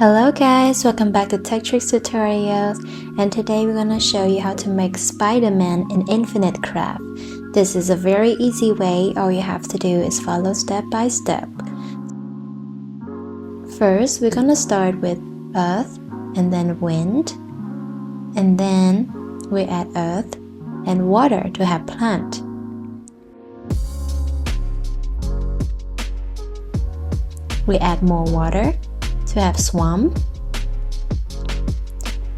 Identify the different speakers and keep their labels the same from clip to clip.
Speaker 1: Hello guys, welcome back to Tech Tricks Tutorials, and today we're gonna show you how to make Spiderman in Infinite Craft. This is a very easy way. All you have to do is follow step by step. First, we're gonna start with earth and then wind, and then we add earth and water to have plant. We add more water to have swamp.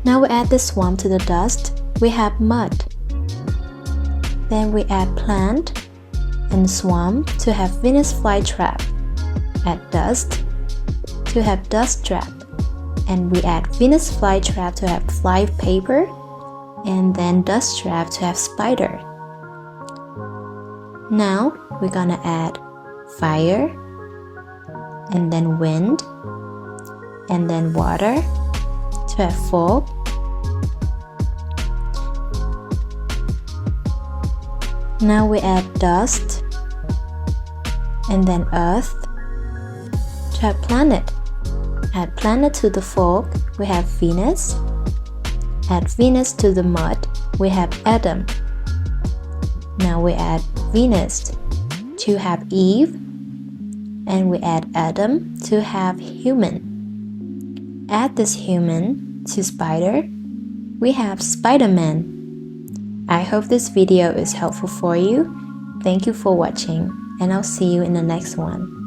Speaker 1: Now we add the swamp to the dust, we have mud. Then we add plant and swamp to have Venus flytrap. Add dust to have dust trap. And we add Venus flytrap to have fly paper. And then dust trap to have spider. Now we're gonna add fire and then wind and then water to have fog. Now we add dust and then earth to have planet. Add planet to the fog, we have Venus. Add Venus to the mud, we have Adam. Now we add Venus to have Eve, and we add Adam to have human. Add this human to spider, we have Spiderman. I hope this video is helpful for you. Thank you for watching, and I'll see you in the next one.